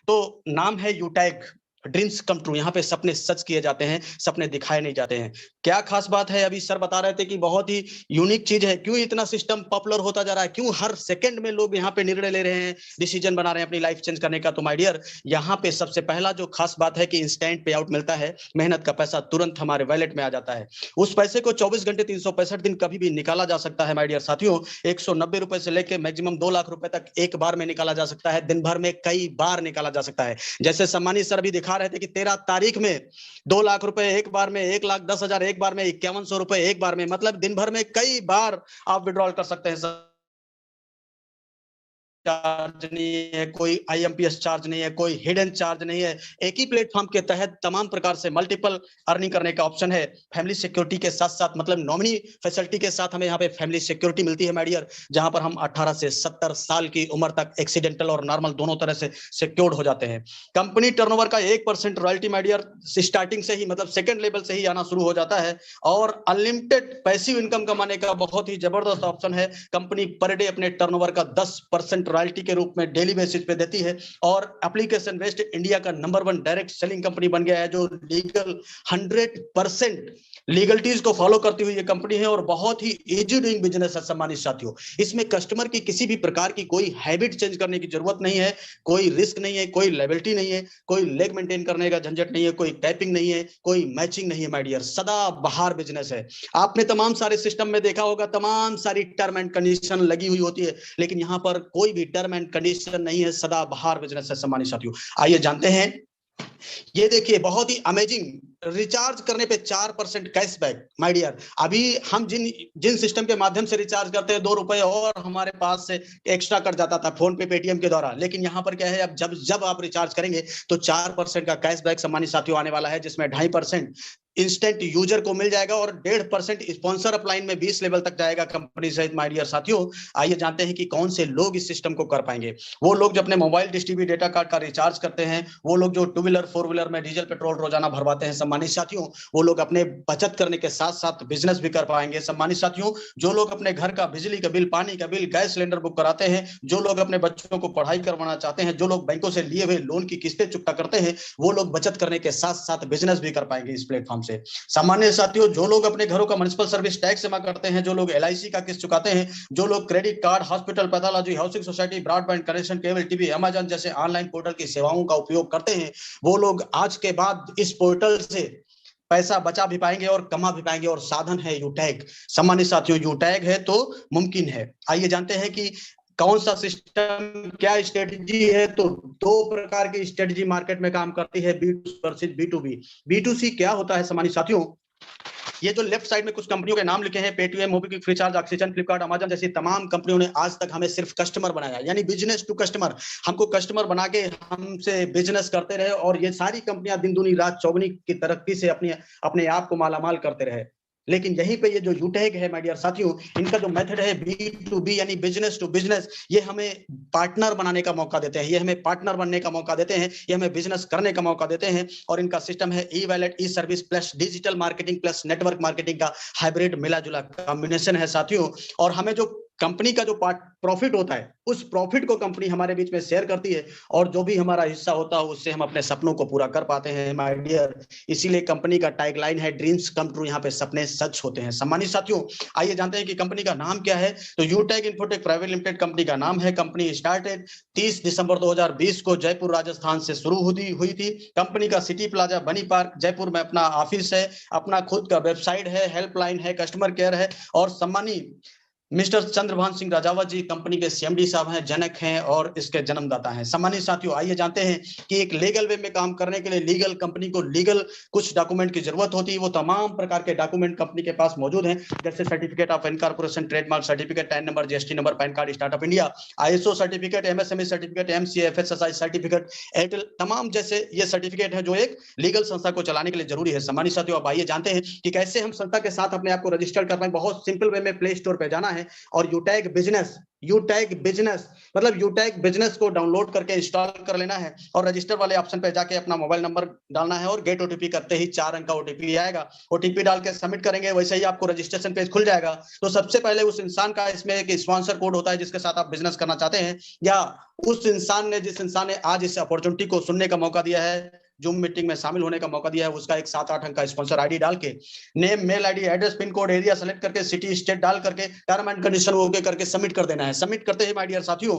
तो नाम है यूटैग, ड्रीम्स कम ट्रू। यहाँ पे सपने सच किए जाते हैं, सपने दिखाए नहीं जाते हैं। क्या खास बात है? अभी सर बता रहे थे कि बहुत ही यूनिक चीज है। क्यों इतना सिस्टम पॉपुलर होता जा रहा है, क्यों हर सेकंड में लोग यहाँ पे निर्णय ले रहे हैं, डिसीजन बना रहे हैं अपनी लाइफ चेंज करने का? तो माय डियर, यहाँ पे सबसे पहला जो खास बात है कि इंस्टेंट पे आउट मिलता है, मेहनत का पैसा तुरंत हमारे वॉलेट में आ जाता है। उस पैसे को 24 घंटे 365 दिन कभी भी निकाला जा सकता है माय डियर साथियों। 190 रुपए से लेकर मैक्सिमम 2 लाख रुपए तक एक बार में निकाला जा सकता है, दिन भर में कई बार निकाला जा सकता है। जैसे सम्मानित सर भी दिखा रहे थे कि 13 तारीख में 2 लाख रुपए एक बार में, 1,10,000 एक बार में, 5100 रुपए एक बार में, मतलब दिन भर में कई बार आप विड्रॉल कर सकते हैं। चार्ज नहीं है, कोई आईएमपीएस चार्ज नहीं है, कोई हिडन चार्ज नहीं है। एक ही प्लेटफॉर्म के तहत तमाम प्रकार से मल्टीपल अर्निंग करने का ऑप्शन है। फैमिली सिक्योरिटी के साथ साथ, मतलब नॉमिनी फैसिलिटी के साथ हमें यहाँ पे फैमिली सिक्योरिटी मिलती है माय डियर, जहां पर हम 18 से 70 साल की उम्र तक एक्सीडेंटल और नॉर्मल दोनों तरह से सिक्योर्ड हो जाते हैं। कंपनी टर्नओवर का 1% रॉयल्टी माय डियर स्टार्टिंग से ही, मतलब सेकंड लेवल से ही आना शुरू हो जाता है। और अनलिमिटेड पैसिव इनकम कमाने का बहुत ही जबरदस्त ऑप्शन है। कंपनी पर डे अपने टर्नओवर का 10% रॉयल्टी के रूप में डेली बेसिस पे देती है। और एप्लीकेशन वेस्ट इंडिया का नंबर 1 डायरेक्ट सेलिंग कंपनी बन गया है, जो लीगल 100% लीगलिटीज को फॉलो करती हुई ये कंपनी है। और बहुत ही इजी डूइंग बिजनेस है सम्मानित साथियों। इसमें कस्टमर की किसी भी प्रकार की कोई हैबिट चेंज करने की जरूरत नहीं है, कोई रिस्क नहीं है, कोई लायबिलिटी नहीं है, कोई लेग मेंटेन करने का झंझट नहीं है, कोई टाइपिंग नहीं है, कोई मैचिंग नहीं है माय डियर। सदा बहार बिजनेस है। आपने तमाम सारे सिस्टम में देखा होगा, तमाम सारी टर्म एंड कंडीशन लगी हुई होती है, लेकिन यहां पर कोई भी टर्म एंड कंडीशन नहीं है, सदा बहार बिजनेस है सम्मानित साथियों। आइए जानते हैं। ये देखिए बहुत ही अमेजिंग, रिचार्ज करने पे 4% कैशबैक माय डियर। अभी हम जिन जिन सिस्टम के माध्यम से रिचार्ज करते हैं, 2 रुपए और हमारे पास से एक्स्ट्रा कट जाता था फोन पे, पेटीएम के द्वारा। लेकिन यहाँ पर क्या है, अब जब जब आप रिचार्ज करेंगे तो 4% का कैशबैक सम्मानित साथियों आने वाला है, जिसमें 2.5% इंस्टेंट यूजर को मिल जाएगा और 1.5% स्पॉन्सर अपलाइन में 20 लेवल तक जाएगा कंपनी सहित माय डियर साथियों। आइए जानते हैं कि कौन से लोग इस सिस्टम को कर पाएंगे। वो लोग जो अपने mobile dish TV data card का रिचार्ज करते हैं, वो लोग जो 2 व्हीलर 4 व्हीलर में डीजल पेट्रोल रोजाना भरवाते हैं सम्मानित साथियों, वो लोग अपने बचत करने के साथ साथ बिजनेस भी कर पाएंगे सम्मानित साथियों। जो लोग अपने घर का बिजली का बिल, पानी का बिल, गैस सिलेंडर बुक कराते हैं, जो लोग अपने बच्चों को पढ़ाई करवाना चाहते हैं, जो लोग बैंकों से लिए हुए लोन की किस्तें चुकता करते हैं, वो लोग बचत करने के साथ साथ बिजनेस भी कर पाएंगे इस प्लेटफॉर्म से। सामान्य साथियों, जो लोग अपने घरों का म्युनिसिपल सर्विस टैक्स जमा करते हैं, जो लोग एलआईसी का किस्त चुकाते हैं, जो लोग credit card, hospital, pathology, housing society, broadband connection, cable TV, Amazon जैसे ऑनलाइन पोर्टल की सेवाओं का उपयोग करते हैं, वो लोग आज के बाद इस पोर्टल से पैसा बचा भी पाएंगे और कमा भी पाएंगे। और साधन है यूटैग सम्मानित साथियों। यूटैग है तो मुमकिन है। आइए जानते हैं कि कौन सा सिस्टम, क्या स्ट्रेटजी है। तो 2 प्रकार की स्ट्रेटजी मार्केट में काम करती है, बी2सी वर्सेस बी2बी। बी2सी क्या होता है सम्मानित साथियों? ये जो लेफ्ट साइड में कुछ कंपनियों के नाम लिखे हैं, Paytm, MobiKwik, Freecharge, oxygen, Flipkart, Amazon जैसी तमाम कंपनियों ने आज तक हमें सिर्फ कस्टमर बनाया, यानी बिजनेस टू कस्टमर। हमको कस्टमर बना के हमसे बिजनेस करते रहे, और ये सारी कंपनियां दिन दूनी रात चौगुनी की तरक्की से अपने आप को मालामाल करते रहे। लेकिन यहीं पे ये जो यूटैग है माय डियर साथियों, इनका जो मेथड है बी2बी यानी बिजनेस टू बिजनेस, ये हमें पार्टनर बनाने का मौका देते हैं, ये हमें पार्टनर बनने का मौका देते हैं, ये हमें बिजनेस करने का मौका देते हैं। और इनका सिस्टम है e wallet, e service plus digital marketing plus network marketing का हाइब्रिड मिला जुला कॉम्बिनेशन है साथियों। और हमें जो कंपनी का जो प्रॉफिट होता है, उस प्रॉफिट को कंपनी हमारे बीच में शेयर करती है, और जो भी हमारा हिस्सा होता है उससे हम अपने सपनों को पूरा कर पाते हैं माय डियर। इसीलिए कंपनी का टैगलाइन है ड्रीम्स कम ट्रू, यहाँ पे सपने सच होते हैं सम्मानित साथियों। आइए जानते हैं कि कंपनी का नाम क्या है। तो यूटैग इन्फोटेक प्राइवेट लिमिटेड कंपनी का नाम है। कंपनी स्टार्टेड 30 दिसंबर 2020 को जयपुर राजस्थान से शुरू हुई थी। कंपनी का सिटी प्लाजा बनी पार्क जयपुर में अपना ऑफिस है, अपना खुद का वेबसाइट है, हेल्पलाइन है, कस्टमर केयर है। और सम्मानित मिस्टर चंद्रभान सिंह राजावत जी कंपनी के सीएमडी साहब हैं, जनक हैं और इसके जन्मदाता हैं सम्मानित साथियों। आइए जानते हैं कि एक लीगल वे में काम करने के लिए लीगल कंपनी को लीगल कुछ डॉक्यूमेंट की जरूरत होती है। वो तमाम प्रकार के डॉक्यूमेंट कंपनी के पास मौजूद हैं, जैसे certificate of incorporation, trademark certificate, TAN number, GST number, PAN card, startup India, ISO certificate, MSME certificate, MCFSSI certificate, Airtel, तमाम जैसे ये सर्टिफिकेट है जो एक लीगल संस्था को चलाने के लिए जरूरी है सम्मानित साथियों। अब आइए जानते हैं कि कैसे हम संस्था के साथ अपने आप को रजिस्टर कर पाए। बहुत सिंपल वे में प्ले स्टोर पे जाना है, है। और यूटैग बिजनेस मतलब यूटैग बिजनेस को डाउनलोड करके इंस्टॉल कर लेना है और रजिस्टर वाले ऑप्शन पे जाके अपना मोबाइल नंबर डालना है और गेट ओटीपी करते ही 4 अंक का ओटीपी आएगा। ओटीपी डाल के सबमिट करेंगे, वैसे ही आपको रजिस्ट्रेशन पेज खुल जाएगा। तो सबसे पहले उस इंसान का इसमें एक स्पॉन्सर कोड होता है जिसके साथ आप बिजनेस करना चाहते हैं, या जिस इंसान ने आज इस अपॉर्चुनिटी को सुनने का मौका दिया है, जूम मीटिंग में शामिल होने का मौका दिया है, उसका एक 7-8 अंक का स्पॉन्सर आईडी डाल के name, mail ID, address, pin code, area select करके सिटी स्टेट डाल करके टर्म एंड कंडीशन ओके करके सबमिट कर देना है। सबमिट करते ही माय डियर साथियों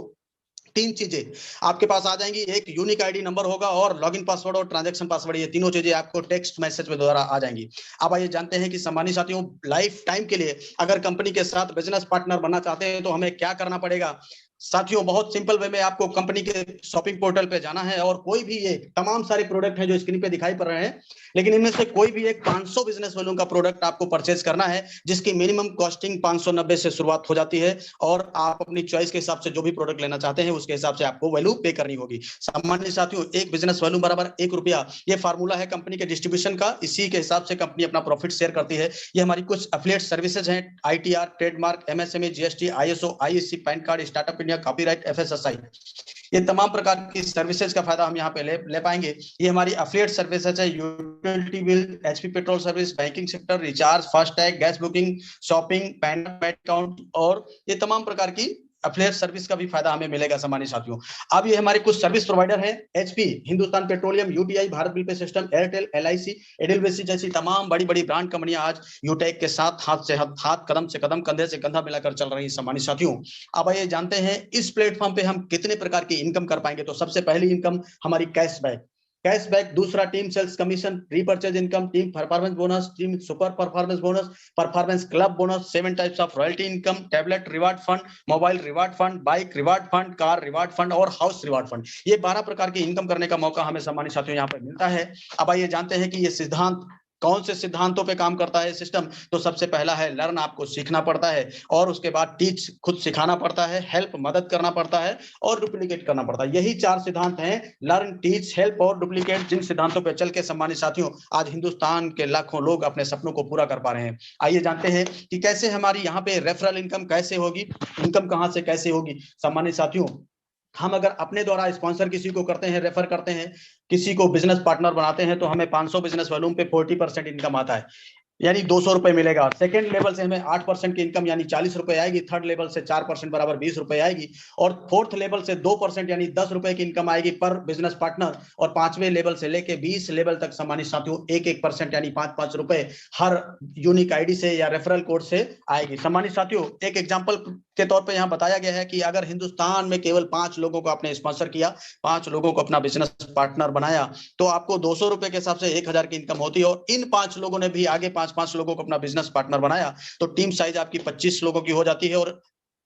3 चीजें आपके पास आ जाएंगी। एक यूनिक आईडी नंबर होगा और लॉगिन पासवर्ड और ट्रांजैक्शन पासवर्ड, ये तीनों चीजें आपको टेक्स्ट मैसेज में द्वारा आ जाएंगी। अब आइए जानते हैं कि सम्मानित साथियों लाइफ टाइम के लिए अगर कंपनी के साथ बिजनेस पार्टनर बनना चाहते हैं तो हमें क्या करना पड़ेगा। साथियों बहुत सिंपल वे में आपको कंपनी के शॉपिंग पोर्टल पे जाना है और कोई भी एक तमाम सारे प्रोडक्ट हैं जो स्क्रीन पे दिखाई पड़ रहे हैं, लेकिन इनमें से कोई भी एक 500 बिजनेस वैल्यू का प्रोडक्ट आपको परचेज करना है जिसकी मिनिमम कॉस्टिंग 590 से शुरुआत हो जाती है और आप अपनी चॉइस के हिसाब से जो भी प्रोडक्ट लेना चाहते हैं उसके हिसाब से आपको वैल्यू पे करनी होगी। सामान्य साथियों एक बिजनेस वैल्यू बराबर 1 रुपया, ये फार्मूला है कंपनी के डिस्ट्रीब्यूशन का। इसी के हिसाब से कंपनी अपना प्रॉफिट शेयर करती है। ये हमारी कुछ एफिलिएट सर्विसेज हैं, ITR, trademark, MSME, GST, ISO, ISC, pan card, startup India, copyright, FSSI, ये तमाम प्रकार की सर्विसेज का फायदा हम यहाँ पे ले पाएंगे। ये हमारी एफिलिएट सर्विसेज है, utility bill, HP petrol service, banking sector, recharge, FASTag, gas booking, shopping, pan account, और ये तमाम प्रकार की एफिलिएट सर्विस का भी फायदा हमें मिलेगा सम्मानित साथियों। अब ये हमारे कुछ सर्विस प्रोवाइडर हैं, HP, Hindustan petroleum, UTI, Bharat bill pay system, Airtel, LIC, Edelweiss जैसी तमाम बड़ी बड़ी ब्रांड कंपनियां आज यूटेक के साथ हाथ से हाथ, कदम से कदम, कंधे से कंधा मिलाकर चल रही हैं सम्मानित साथियों। अब आइए जानते हैं इस प्लेटफॉर्म पे हम कितने प्रकार की इनकम कर पाएंगे। तो सबसे पहली इनकम हमारी कैशबैक, दूसरा team sales commission, repurchase income, team performance bonus, team super performance bonus, performance club bonus, 7 types of royalty income, tablet reward fund, mobile reward fund, bike reward fund, car reward fund और house reward fund. ये 12 प्रकार की income करने का मौका हमें सम्मानित साथियों यहाँ पर मिलता है। अब आइए जानते हैं कि ये सिद्धांत कौन से सिद्धांतों पे काम करता है सिस्टम। तो सबसे पहला है लर्न, आपको सीखना पड़ता है, और उसके बाद टीच, खुद सिखाना पड़ता है, हेल्प, मदद करना पड़ता है, और डुप्लीकेट करना पड़ता है। यही 4 सिद्धांत हैं, लर्न, टीच, हेल्प और डुप्लीकेट, जिन सिद्धांतों पे चल के सम्मानित साथियों आज हिंदुस्तान के लाखों लोग अपने सपनों को पूरा कर पा रहे हैं। आइए जानते हैं कि कैसे हमारी यहाँ पे रेफरल इनकम कैसे होगी, इनकम कहाँ से कैसे होगी। सम्मानित साथियों हम अगर अपने द्वारा स्पॉन्सर किसी को करते हैं, रेफर करते हैं, किसी को बिजनेस पार्टनर बनाते हैं, तो हमें 500 बिजनेस वॉल्यूम पे 40% इनकम आता है, यानी 200 रुपए मिलेगा। सेकंड लेवल से हमें 8% की इनकम यानी 40 रुपए आएगी। थर्ड लेवल से 4% बराबर 20 रुपए आएगी, और फोर्थ लेवल से 2% यानी 10 रुपए की इनकम आएगी पर बिजनेस पार्टनर, और 5वें लेवल से लेके 20 लेवल तक सम्मानित साथियों 1% यानी 5 रुपए हर यूनिक आईडी से या रेफरल कोड से आएगी। सम्मानित साथियों एक एग्जांपल के तौर पे यहाँ बताया गया है कि अगर हिंदुस्तान में केवल 5 लोगों को आपने स्पॉन्सर किया, 5 लोगों को अपना बिजनेस पार्टनर बनाया, तो आपको 200 रुपए के हिसाब से 1000 की इनकम होती है। और इन 5 लोगों ने भी आगे 5 लोगों को अपना बिजनेस पार्टनर बनाया, तो टीम साइज आपकी 25 लोगों की हो जाती है, और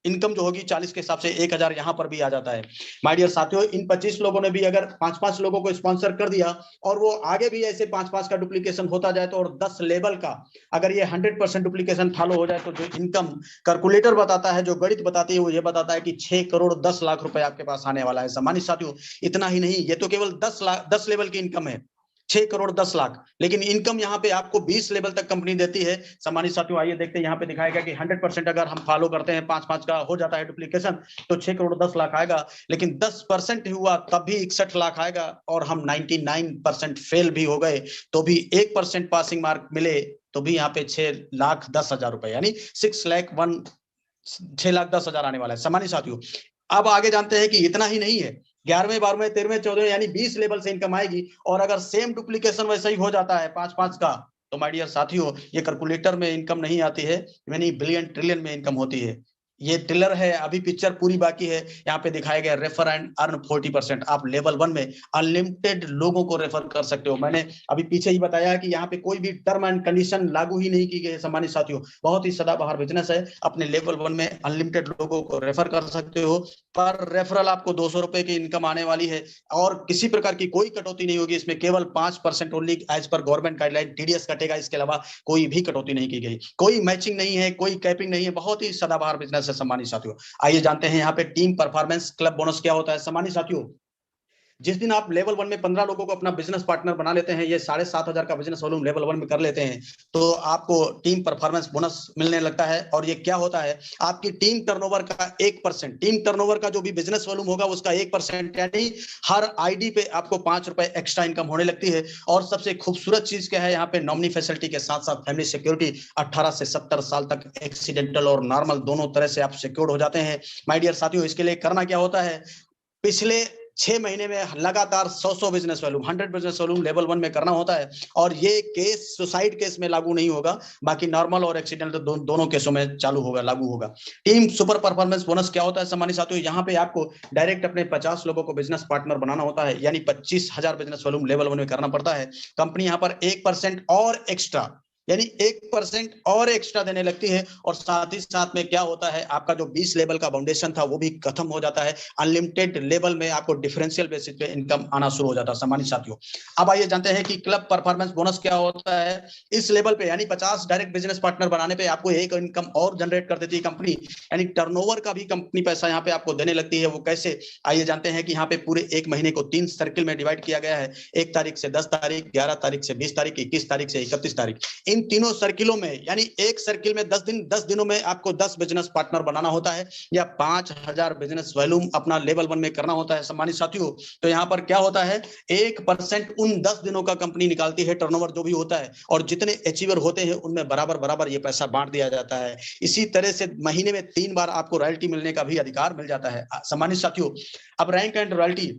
इनकम जो होगी 40 के हिसाब से 1000 यहां पर भी आ जाता है। माय डियर साथियों इन 25 लोगों ने भी अगर 5 लोगों को स्पॉन्सर कर दिया और वो आगे भी ऐसे 5 का डुप्लीकेशन होता जाए, तो और 10 लेवल का अगर ये 100% डुप्लीकेशन फॉलो हो जाए, तो जो इनकम कैलकुलेटर बताता है, जो गणित बताती है, वो ये बताता है कि 6 करोड़ 10 लाख रुपए आपके पास आने वाला है। सम्मानित साथियों इतना ही नहीं, ये तो केवल 10 लेवल की इनकम है, 6 करोड़ 10 लाख, लेकिन इनकम यहाँ पे आपको 20 लेवल तक कंपनी देती है। सम्मानित साथियों आइए देखते हैं, यहाँ पे दिखाएगा कि 100% अगर हम फॉलो करते हैं, 5 का हो जाता है डुप्लीकेशन, तो 6 करोड़ 10 लाख आएगा, लेकिन 10% हुआ तब भी 61 लाख आएगा, और हम 99% फेल भी हो गए तो भी 1% पासिंग मार्क मिले तो भी यहाँ पे 6,10,000 रुपए यानी 6,10,000 आने वाला है। सम्मानित साथियों अब आगे जानते हैं कि इतना ही नहीं है, 11वें 12वें 13वें 14वें यानी 20 लेवल से इनकम आएगी, और अगर सेम डुप्लीकेशन वैसा ही हो जाता है 5 का, तो माय डियर साथियों ये कैलकुलेटर में इनकम नहीं आती है, यानी बिलियन ट्रिलियन में इनकम होती है। ये ट्रिलर है, अभी पिक्चर पूरी बाकी है। यहाँ पे दिखाया गया रेफर एंड अर्न 40%। आप लेवल 1 में अनलिमिटेड लोगों को रेफर कर सकते हो। मैंने अभी पीछे ही बताया कि यहाँ पे कोई भी टर्म एंड कंडीशन लागू ही नहीं की गई है। सम्मानित साथियों बहुत ही सदाबहार बिजनेस है, अपने लेवल 1 में अनलिमिटेड लोगों को रेफर कर सकते हो, पर रेफरल आपको 200 रुपए की इनकम आने वाली है, और किसी प्रकार की कोई कटौती नहीं होगी इसमें, केवल 5% only as per government guideline TDS कटेगा, इसके अलावा कोई भी कटौती नहीं की गई, कोई मैचिंग नहीं है, कोई कैपिंग नहीं है। बहुत ही सदाबहार बिजनेस है सम्मानित साथियों। आइए जानते हैं यहाँ पे टीम परफॉर्मेंस क्लब बोनस क्या होता है। सम्मानित साथियों जिस दिन आप लेवल 1 में 15 लोगों को अपना बिजनेस पार्टनर बना लेते हैं, ये 7,500 का बिजनेस वॉल्यूम लेवल 1 में कर लेते हैं, तो आपको टीम परफॉर्मेंस बोनस मिलने लगता है। और ये क्या होता है, आपकी टीम टर्नओवर का 1%, टीम टर्नओवर का जो भी बिजनेस वॉल्यूम होगा उसका 1%, यानी हर आईडी पे आपको 5 रुपए एक्स्ट्रा इनकम होने लगती है। और सबसे खूबसूरत चीज क्या है, यहाँ पे नॉमिनी फैसिलिटी के साथ साथ फैमिली सिक्योरिटी, 18 से 70 साल तक एक्सीडेंटल और नॉर्मल दोनों तरह से आप सिक्योर्ड हो जाते हैं। माय डियर साथियों, इसके लिए करना क्या होता है, पिछले 6 महीने में लगातार 100 business volume, 100 business volume level 1 में करना होता है। और ये केस सुसाइड केस में लागू नहीं होगा, बाकी नॉर्मल और एक्सीडेंटल दोनों केसों में चालू होगा, लागू होगा। टीम सुपर परफॉर्मेंस बोनस क्या होता है सम्मानित साथियों, यहाँ पे आपको डायरेक्ट अपने 50 लोगों को बिजनेस पार्टनर बनाना होता है, यानी 25,000 बिजनेस वॉल्यूम लेवल 1 में करना पड़ता है। कंपनी यहाँ पर 1% और एक्स्ट्रा, यानी 1% और एक्स्ट्रा देने लगती है। और साथ ही साथ में क्या होता है, आपका जो 20 लेवल का फाउंडेशन था वो भी खत्म हो जाता है। अनलिमिटेड लेवल में आपको डिफरेंशियल बेसिस पे इनकम आना शुरू हो जाता है सम्मानित साथियों। अब आइए जानते हैं कि क्लब परफॉर्मेंस बोनस क्या होता है। इस लेवल पे यानी 50 डायरेक्ट बिजनेस पार्टनर बनाने पे आपको एक इनकम और जनरेट कर देती है कंपनी, यानी टर्नओवर का भी कंपनी पैसा यहाँ पे आपको देने लगती है। वो कैसे, आइए जानते हैं कि यहाँ पे पूरे एक महीने को 3 सर्किल में डिवाइड किया गया है। 1 तारीख से 10 तारीख, 11 तारीख से 20 तारीख, 21 तारीख से 31 तारीख। इन तीनों सर्किलों में, यानी एक सर्किल में 10 दिनों में आपको 10 बिजनेस पार्टनर बनाना होता है, या 5,000 बिजनेस वॉल्यूम अपना लेवल 1 में करना होता है सम्मानित साथियों। तो यहाँ पर क्या होता है, 1% उन 10 दिनों का कंपनी निकालती है, टर्नओवर जो भी होता है, और जितने अचीवर होते हैं उनमें बराबर बराबर ये पैसा बांट दिया जाता है। इसी तरह से महीने में 3 बार आपको रॉयल्टी मिलने का भी अधिकार मिल जाता है सम्मानित साथियों। अब रैंक एंड रॉयल्टी,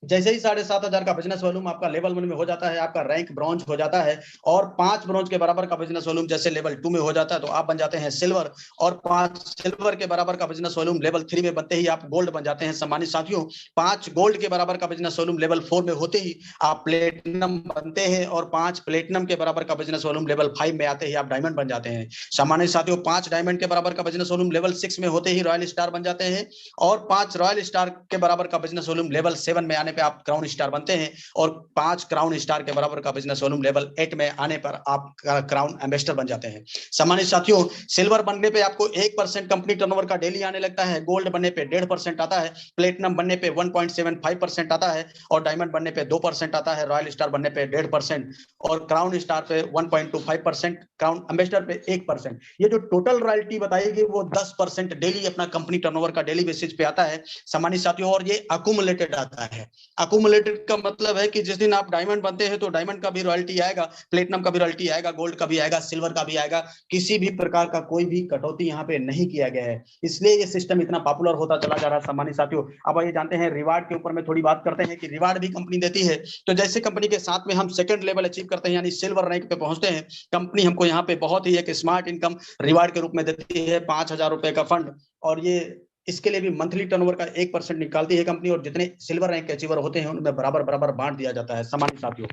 जैसे ही 7,500 का बिजनेस वॉल्यूम आपका लेवल 1 में हो जाता है, आपका रैंक ब्रॉन्ज हो जाता है। और 5 ब्रॉन्ज के बराबर का बिजनेस वॉल्यूम जैसे लेवल 2 में हो जाता है तो आप बन जाते हैं सिल्वर। और 5 सिल्वर के बराबर का बिजनेस वॉल्यूम लेवल 3 में बनते ही आप गोल्ड बन जाते हैं सम्मानित साथियों। 5 गोल्ड के बराबर का बिजनेस वॉल्यूम लेवल 4 में होते ही आप प्लेटिनम बनते हैं। और 5 प्लेटिनम के बराबर का बिजनेस वॉल्यूम लेवल 5 में आते ही आप डायमंड बन जाते हैं सम्मानित साथियों। 5 डायमंड के बराबर का बिजनेस वॉल्यूम लेवल 6 में होते ही रॉयल स्टार बन जाते हैं। और 5 रॉयल स्टार के बराबर का बिजनेस वॉल्यूम लेवल 7 में आने पर आप क्राउन स्टार बनते हैं। और 5 क्राउन स्टार के बराबर का बिजनेस वॉल्यूम लेवल 8 में आने पर आप क्राउन एम्बेसडर बन जाते हैं सम्मानित साथियों। सिल्वर बनने पे आपको 1% कंपनी टर्नओवर का डेली आने लगता है, गोल्ड बनने पे 1.5% आता है, प्लेटिनम बनने पे 1.75% आता है, और डायमंड बनने पे 2% आता है, रॉयल स्टार बनने पे 1.5%, और क्राउन स्टार पे 1.25%, क्राउन एम्बेसडर पे 1%। ये जो टोटल रॉयल्टी बताएगी वो 10% डेली अपना कंपनी टर्नओवर का डेली बेसिस पे आता है सम्मानित साथियों। और ये अकुमुलेटेड आता है। अकुमुलेटेड का मतलब है कि जिस दिन आप डायमंड बनते हैं तो डायमंड का भी रॉयल्टी आएगा, प्लेटिनम का भी रॉयल्टी आएगा, गोल्ड का भी आएगा, सिल्वर का भी आएगा। किसी भी प्रकार का कोई भी कटौती यहाँ पे नहीं किया गया है, इसलिए ये सिस्टम इतना पॉपुलर होता चला जा रहा है सम्मानित साथियों। अब ये जानते हैं रिवार्ड के ऊपर में थोड़ी बात करते हैं कि रिवार्ड भी कंपनी देती है। तो जैसे कंपनी के साथ में हम सेकंड लेवल अचीव करते हैं, यानी सिल्वर रैंक पे पहुंचते हैं, कंपनी हमको यहाँ पे बहुत ही एक स्मार्ट इनकम रिवार्ड के रूप में देती है, 5,000 रुपए का फंड। और ये इसके लिए भी मंथली टर्नओवर का 1% निकालती है कंपनी, और जितने सिल्वर रैंक के अचीवर होते हैं उनमें बराबर बराबर बांट दिया जाता है सम्मानित साथियों।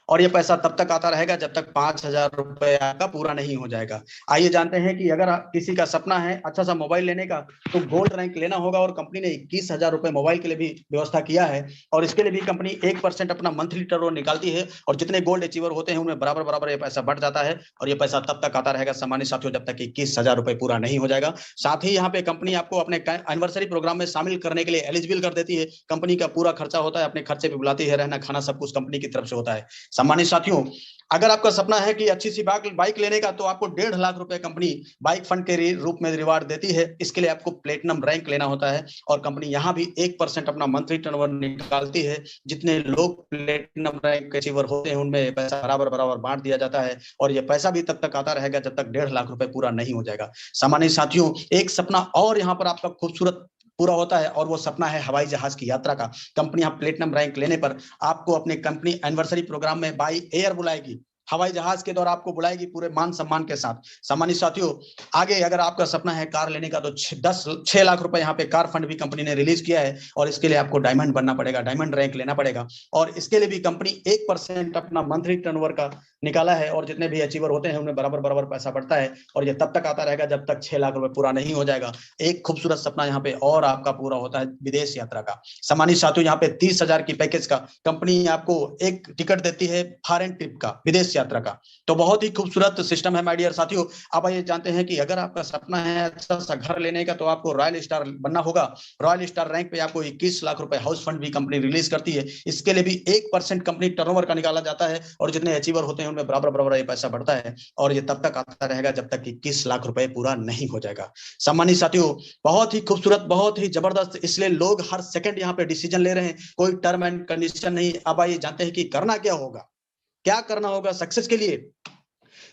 और ये पैसा तब तक आता रहेगा जब तक 5,000 रुपए आपका पूरा नहीं हो जाएगा। आइए जानते हैं कि अगर किसी का सपना है अच्छा सा मोबाइल लेने का, तो गोल्ड रैंक लेना होगा, और कंपनी ने 21,000 रुपए मोबाइल के लिए भी व्यवस्था किया है। और इसके लिए भी कंपनी 1% अपना मंथली टर्नओवर निकालती है, और जितने गोल्ड अचीवर होते हैं उनमें बराबर बराबर ये पैसा बढ़ जाता है। और ये पैसा तब तक आता रहेगा सम्मानित साथियों जब तक 21,000 रुपए पूरा नहीं हो जाएगा। साथ ही यहाँ पे कंपनी आपको अपने एनिवर्सरी प्रोग्राम में शामिल करने के लिए एलिजिबल कर देती है। कंपनी का पूरा खर्चा होता है, अपने खर्चे पे बुलाती है, रहना खाना सब कुछ कंपनी की तरफ से होता है सम्मानित साथियों। अगर आपका सपना है कि अच्छी सी बाइक लेने का, तो आपको 1.5 लाख रुपए कंपनी बाइक फंड के रूप में रिवार्ड देती है। इसके लिए आपको प्लेटिनम रैंक लेना होता है, और कंपनी यहाँ भी 1% अपना मंथली टर्नओवर निकालती है। जितने लोग प्लेटिनम रैंक अचीवर होते हैं उनमें पैसा बराबर बराबर बांट दिया जाता है। और ये पैसा भी तब तक आता रहेगा जब तक 1.5 लाख रुपए पूरा नहीं हो जाएगा सामान्य साथियों। एक सपना और यहाँ पर आपका खूबसूरत पूरा होता है, और वो सपना है हवाई जहाज की यात्रा का। कंपनी यहाँ प्लेटिनम रैंक लेने पर आपको अपने कंपनी एनिवर्सरी प्रोग्राम में बाई एयर बुलाएगी, हवाई जहाज के द्वारा आपको बुलाएगी पूरे मान सम्मान के साथ सम्मानित साथियों। आगे अगर आपका सपना है कार लेने का, तो 6 लाख रुपए यहाँ पे कार फंड भी कंपनी ने रिलीज किया है। और इसके लिए आपको डायमंड बनना पड़ेगा, डायमंड रैंक लेना पड़ेगा। और इसके लिए भी कंपनी 1% अपना मंथली टर्नओवर का निकाला है, और जितने भी अचीवर होते हैं उनमें बराबर बराबर पैसा बढ़ता है। और ये तब तक आता रहेगा जब तक 6 लाख रुपए पूरा नहीं हो जाएगा। एक खूबसूरत सपना यहाँ पे और आपका पूरा होता है विदेश यात्रा का सम्मानित साथियों। यहाँ पे 30,000 की पैकेज का कंपनी आपको एक टिकट देती है फॉरेन ट्रिप का, विदेश यात्रा का। तो बहुत ही खूबसूरत सिस्टम है माय डियर साथियों। अब ये जानते हैं कि अगर आपका सपना है अच्छा सा घर लेने का, तो आपको रॉयल स्टार बनना होगा। रॉयल स्टार रैंक पे आपको 21 लाख रुपए हाउस फंड भी कंपनी रिलीज करती है। इसके लिए भी 1% कंपनी टर्नओवर का निकाला जाता है, और जितने अचीवर होते हैं उनमें बराबर बराबर ये पैसा बढ़ता है, और ये तब तक आता रहेगा जब तक 21 लाख रुपए पूरा नहीं हो जाएगा। सम्मानित साथियों, बहुत ही खूबसूरत, बहुत ही जबरदस्त, इसलिए लोग हर सेकंड यहाँ पे डिसीजन ले रहे हैं, कोई टर्म एंड कंडीशन नहीं। अब आइए जानते हैं कि करना क्या होगा, क्या करना होगा सक्सेस के लिए।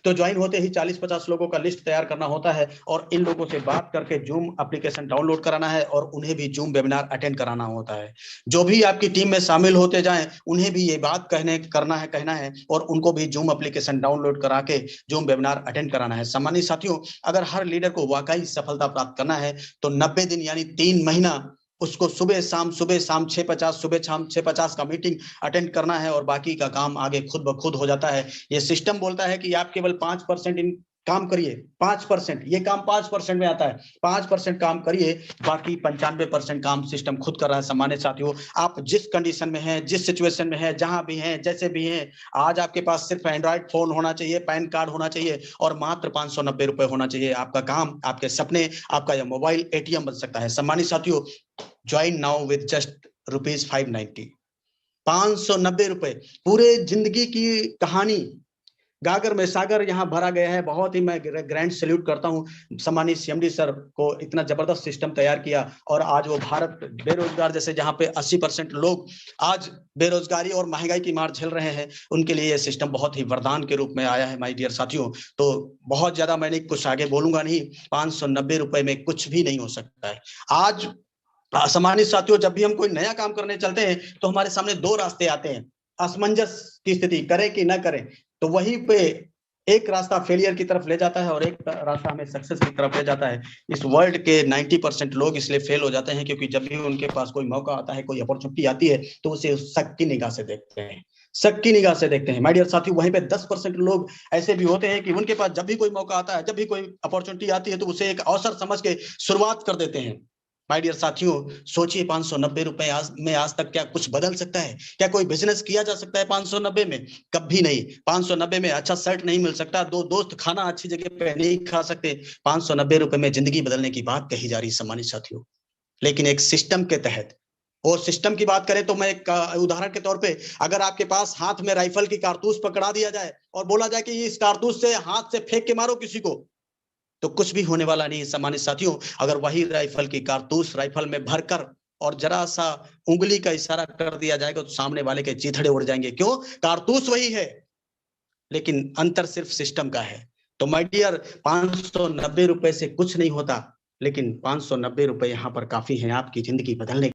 तो ज्वाइन होते ही 40-50 लोगों का लिस्ट तैयार करना होता है, और इन लोगों से बात करके जूम एप्लीकेशन डाउनलोड कराना है, और उन्हें भी जूम वेबिनार अटेंड कराना होता है। जो भी आपकी टीम में शामिल होते जाएं, उन्हें भी ये बात कहना है, और उनको भी जूम एप्लीकेशन डाउनलोड करा के जूम वेबिनार अटेंड कराना है। सम्मानित साथियों, अगर हर लीडर को वाकई सफलता प्राप्त करना है, तो 90 दिन यानी 3 महीना उसको सुबह शाम 6:50, सुबह शाम 6:50 का मीटिंग अटेंड करना है, और बाकी का काम आगे खुद ब खुद हो जाता है। ये सिस्टम बोलता है कि आप केवल 5% इन काम करिए, 5%, ये काम 5% में आता है, 5% काम करिए, बाकी 95% काम सिस्टम खुद कर रहा है। सम्मानित साथियों, आप जिस कंडीशन में हैं, जिस सिचुएशन में हैं, जहां भी हैं, जैसे भी हैं, आज आपके पास सिर्फ एंड्रॉइड फोन होना चाहिए, पैन कार्ड होना चाहिए, और मात्र 590 रुपए होना चाहिए। आपका काम, आपके सपने, आपका यह मोबाइल एटीएम बन सकता है। सम्मानित साथियों, ज्वाइन नाउ विद जस्ट ₹590, 590 रुपए, पूरे जिंदगी की कहानी गागर में सागर यहाँ भरा गया है। बहुत ही मैं ग्रैंड सैल्यूट करता हूँ सम्मानित सीएमडी सर को, इतना जबरदस्त सिस्टम तैयार किया, और आज वो भारत बेरोजगार जैसे जहाँ पे 80% लोग आज बेरोजगारी और महंगाई की मार झेल रहे हैं, उनके लिए ये सिस्टम बहुत ही वरदान के रूप में आया है माय डियर साथियों। तो बहुत ज्यादा मैंने कुछ आगे बोलूंगा नहीं, 590 रुपए में कुछ भी नहीं हो सकता है। आज सम्मानित साथियों, जब भी हम कोई नया काम करने चलते हैं, तो हमारे सामने 2 रास्ते आते हैं, असमंजस की स्थिति, करें कि ना करें। तो वहीं पे एक रास्ता फेलियर की तरफ ले जाता है, और एक रास्ता हमें सक्सेस की तरफ ले जाता है। इस वर्ल्ड के 90% लोग इसलिए फेल हो जाते हैं, क्योंकि जब भी उनके पास कोई मौका आता है, कोई अपॉर्चुनिटी आती है, तो उसे शक की निगाह से देखते हैं, शक की निगाह से देखते हैं माय डियर साथियों। वहीं पे 10% लोग ऐसे भी होते हैं कि उनके पास जब भी कोई मौका आता है, जब भी कोई अपॉर्चुनिटी आती है, तो उसे एक अवसर समझ के शुरुआत कर देते हैं। माय डियर साथियों, सोचिए 590 रुपए में आज तक क्या कुछ बदल सकता है? क्या कोई बिजनेस किया जा सकता है 590 में? कभी नहीं। 590 में अच्छा शर्ट नहीं मिल सकता, 2 दोस्त खाना अच्छी जगह पे नहीं खा सकते। 590 रुपए में जिंदगी बदलने की बात कही जा रही है सम्मानित साथियों। लेकिन एक सिस्टम के तहत, और सिस्टम की बात करें तो मैं एक उदाहरण के तौर पे, अगर आपके पास हाथ में राइफल की कारतूस पकड़ा दिया जाए, और बोला जाए कि इस कारतूस से हाथ से फेंक के मारो किसी को, तो कुछ भी होने वाला नहीं है सम्मानित साथियों। अगर वही राइफल की कारतूस राइफल में भरकर और जरा सा उंगली का इशारा कर दिया जाएगा, तो सामने वाले के चीथड़े उड़ जाएंगे। क्यों? कारतूस वही है, लेकिन अंतर सिर्फ सिस्टम का है। तो माय डियर, 590 रुपए से कुछ नहीं होता, लेकिन 590 रुपए यहाँ पर काफी है आपकी जिंदगी बदलने